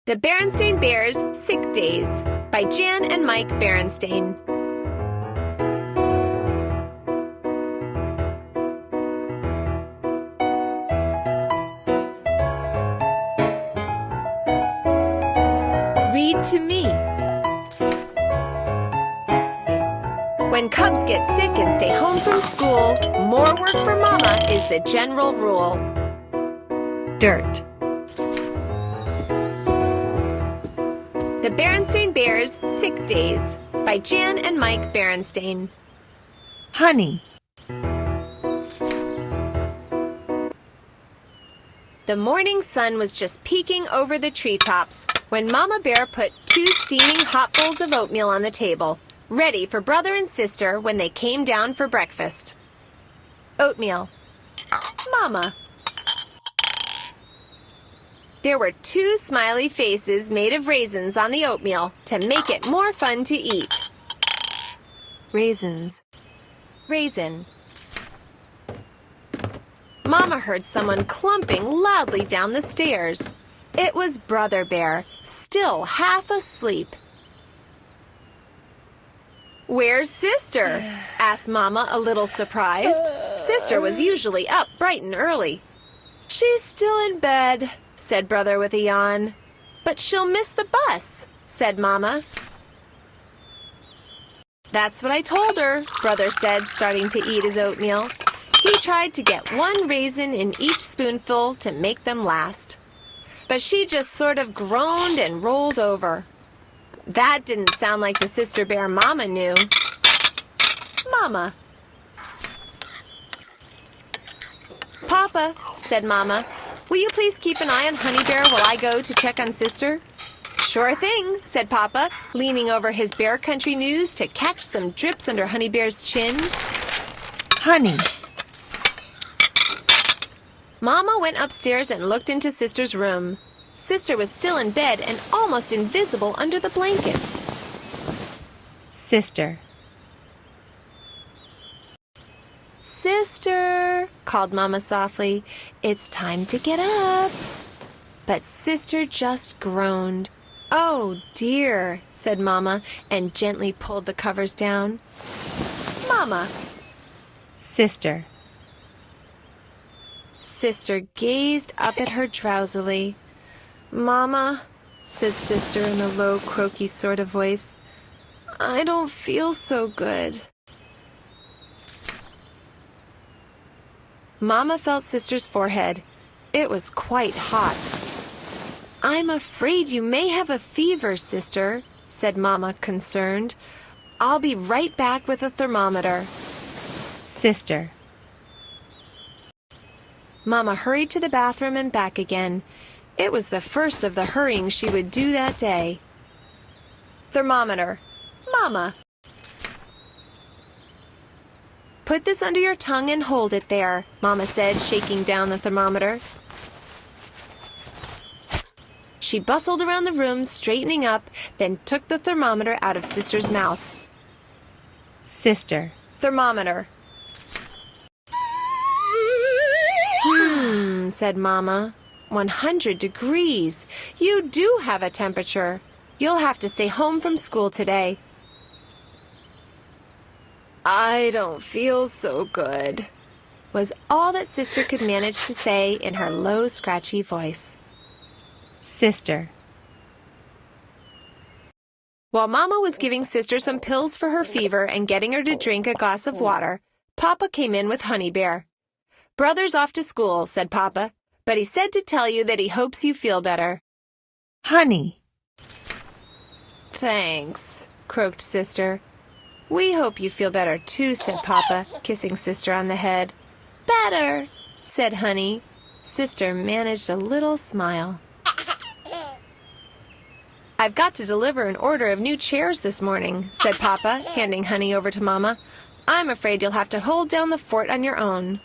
The Berenstain Bears' Sick Days by Jan and Mike Berenstain. Read to me. When cubs get sick and stay home from school, more work for mama is the general rule. Dirt. The Berenstain Bears' Sick Days by Jan and Mike Berenstain. Honey. The morning sun was just peeking over the treetops when Mama Bear put 2 steaming hot bowls of oatmeal on the table, ready for brother and sister when they came down for breakfast. Oatmeal. Mama. There were 2 smiley faces made of raisins on the oatmeal to make it more fun to eat. Raisins. Raisin. Mama heard someone clumping loudly down the stairs. It was Brother Bear, still half asleep. "Where's Sister?" asked Mama, a little surprised. Sister was usually up bright and early. "She's still in bed," said Brother with a yawn. "But she'll miss the bus," said Mama. "That's what I told her," Brother said, starting to eat his oatmeal. He tried to get 1 raisin in each spoonful to make them last. But she just sort of groaned and rolled over. That didn't sound like the sister bear Mama knew. "Mama." "Papa," said Mama, "will you please keep an eye on Honey Bear while I go to check on Sister?" "Sure thing," said Papa, leaning over his Bear Country news to catch some drips under Honey Bear's chin. Honey. Mama went upstairs and looked into Sister's room. Sister was still in bed and almost invisible under the blankets. Sister. "Sister," called Mama softly, "it's time to get up." But Sister just groaned. "Oh dear," said Mama, and gently pulled the covers down. "Mama." Sister. Sister gazed up at her drowsily. "Mama," said Sister in a low, croaky sort of voice, "I don't feel so good." Mama felt Sister's forehead. It was quite hot. "I'm afraid you may have a fever, Sister," said Mama, concerned. "I'll be right back with a thermometer." Sister. Mama hurried to the bathroom and back again. It was the first of the hurrying she would do that day. "Thermometer." "Mama." "Put this under your tongue and hold it there," Mama said, shaking down the thermometer. She bustled around the room, straightening up, then took the thermometer out of Sister's mouth. Sister. "Thermometer." Said Mama. 100 degrees. You do have a temperature. You'll have to stay home from school today." "I don't feel so good," was all that Sister could manage to say in her low, scratchy voice. Sister. While Mama was giving Sister some pills for her fever and getting her to drink a glass of water, Papa came in with Honey Bear. "Brother's off to school," said Papa, "but he said to tell you that he hopes you feel better." Honey. "Thanks," croaked Sister. "We hope you feel better too," said Papa, kissing Sister on the head. "Better," said Honey. Sister managed a little smile. "I've got to deliver an order of new chairs this morning," said Papa, handing Honey over to Mama. "I'm afraid you'll have to hold down the fort on your own."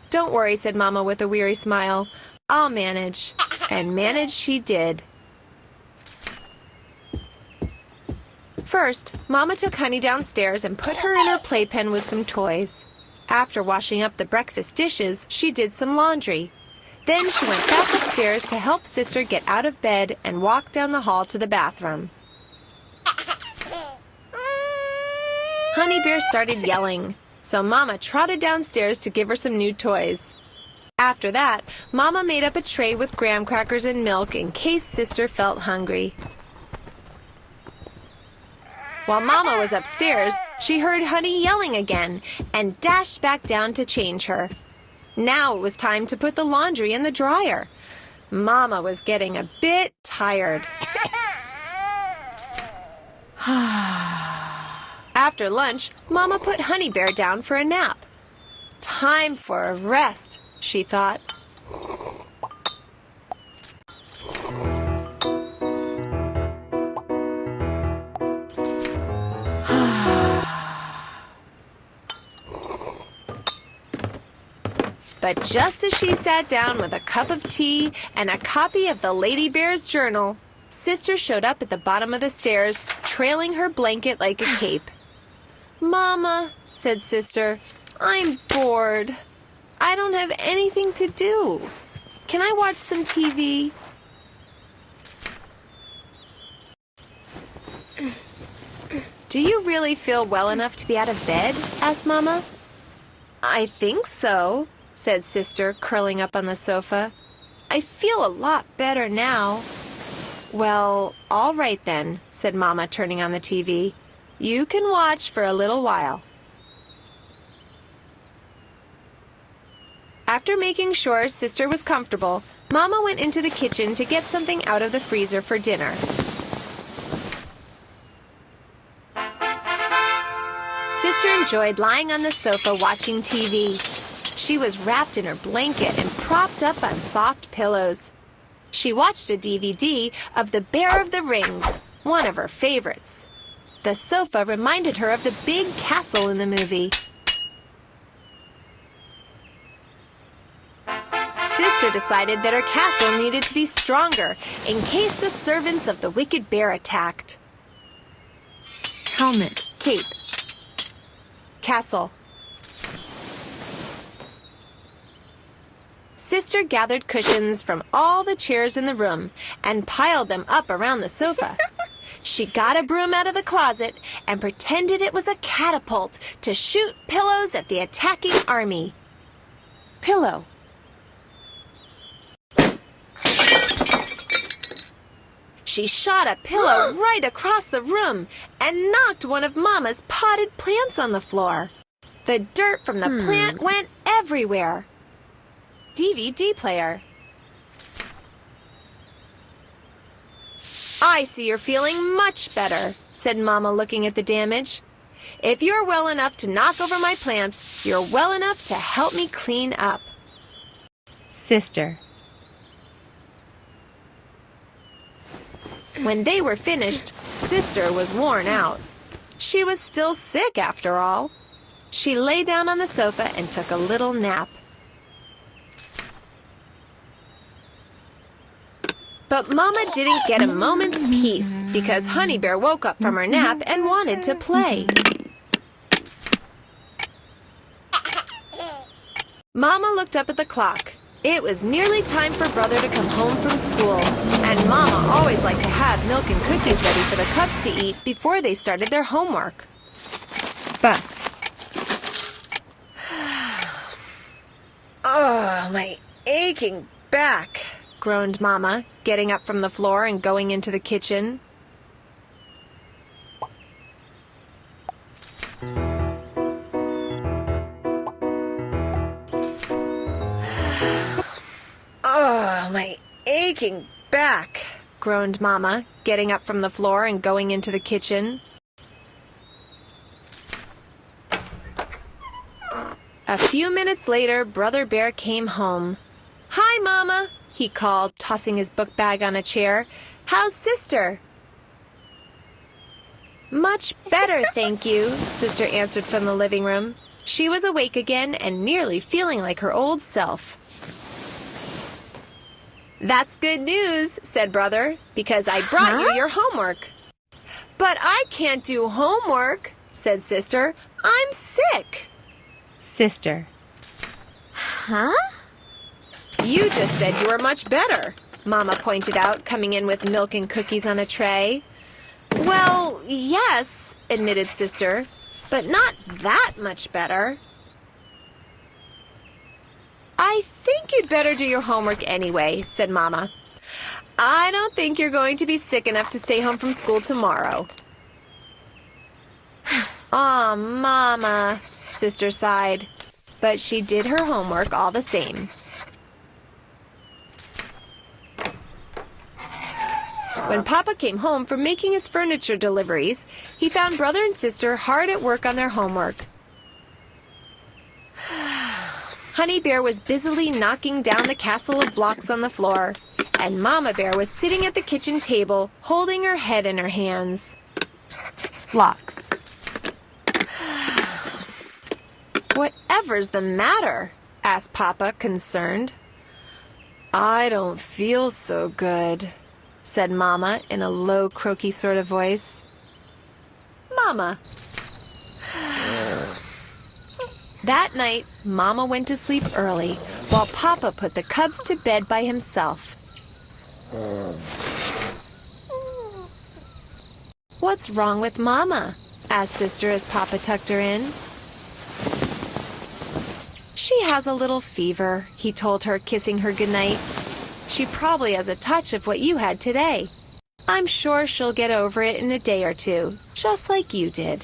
"Don't worry," said Mama with a weary smile. "I'll manage." And manage she did. First, Mama took Honey downstairs and put her in her playpen with some toys. After washing up the breakfast dishes, she did some laundry. Then she went back upstairs upstairs to help Sister get out of bed and walk down the hall to the bathroom. Honey Bear started yelling, so Mama trotted downstairs to give her some new toys. After that, Mama made up a tray with graham crackers and milk in case Sister felt hungry. While Mama was upstairs, she heard Honey yelling again and dashed back down to change her. Now it was time to put the laundry in the dryer. Mama was getting a bit tired. After lunch, Mama put Honey Bear down for a nap. Time for a rest, she thought. But just as she sat down with a cup of tea and a copy of the Lady Bear's journal, Sister showed up at the bottom of the stairs, trailing her blanket like a cape. "Mama," said Sister, "I'm bored. I don't have anything to do. Can I watch some TV?" "Do you really feel well enough to be out of bed?" asked Mama. "I think so," said Sister, curling up on the sofa. "I feel a lot better now." "Well, all right then," said Mama, turning on the TV. "You can watch for a little while." After making sure Sister was comfortable, Mama went into the kitchen to get something out of the freezer for dinner. Sister enjoyed lying on the sofa watching TV. She was wrapped in her blanket and propped up on soft pillows. She watched a DVD of The Bear of the Rings, one of her favorites. The sofa reminded her of the big castle in the movie. Sister decided that her castle needed to be stronger in case the servants of the wicked bear attacked. Helmet, cape, castle. Sister gathered cushions from all the chairs in the room and piled them up around the sofa. She got a broom out of the closet and pretended it was a catapult to shoot pillows at the attacking army. Pillow. She shot a pillow right across the room and knocked one of Mama's potted plants on the floor. The dirt from the plant went everywhere. DVD player. "I see you're feeling much better," said Mama, looking at the damage. "If you're well enough to knock over my plants, you're well enough to help me clean up." Sister. When they were finished, Sister was worn out. She was still sick after all. She lay down on the sofa and took a little nap. But Mama didn't get a moment's peace because Honey Bear woke up from her nap and wanted to play. Mama looked up at the clock. It was nearly time for Brother to come home from school, and Mama always liked to have milk and cookies ready for the cubs to eat before they started their homework. Bus. "Oh, my aching back," groaned Mama, getting up from the floor and going into the kitchen. "Oh, my aching back," groaned Mama, getting up from the floor and going into the kitchen. A few minutes later, Brother Bear came home. "Hi, Mama," he called, tossing his book bag on a chair. "How's Sister?" "Much better, thank you," Sister answered from the living room. She was awake again and nearly feeling like her old self. "That's good news," said Brother, "because I brought you your homework." "But I can't do homework," said Sister. "I'm sick." Sister. Huh? You just said you were much better, Mama pointed out, coming in with milk and cookies on a tray. Well, yes, admitted Sister, but not that much better. I think you'd better do your homework anyway, said Mama. I don't think you're going to be sick enough to stay home from school tomorrow. Aw, Mama, Sister sighed, but she did her homework all the same. When Papa came home from making his furniture deliveries, he found Brother and Sister hard at work on their homework. Honey Bear was busily knocking down the castle of blocks on the floor, and Mama Bear was sitting at the kitchen table, holding her head in her hands. Blocks. Whatever's the matter? Asked Papa, concerned. I don't feel so good, said Mama in a low, croaky sort of voice. Mama. That night, Mama went to sleep early, while Papa put the cubs to bed by himself. What's wrong with Mama? Asked Sister as Papa tucked her in. She has a little fever, he told her, kissing her goodnight. She probably has a touch of what you had today. I'm sure she'll get over it in a day or two, just like you did.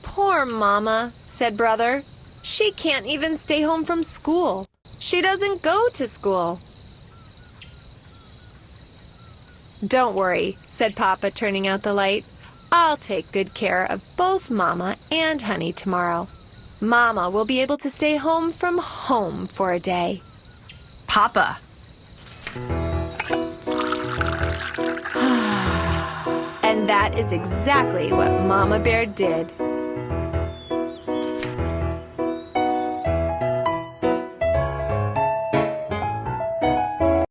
Poor Mama, said Brother. She can't even stay home from school. She doesn't go to school. Don't worry, said Papa, turning out the light. I'll take good care of both Mama and Honey tomorrow. Mama will be able to stay home from home for a day. Papa. And that is exactly what Mama Bear did.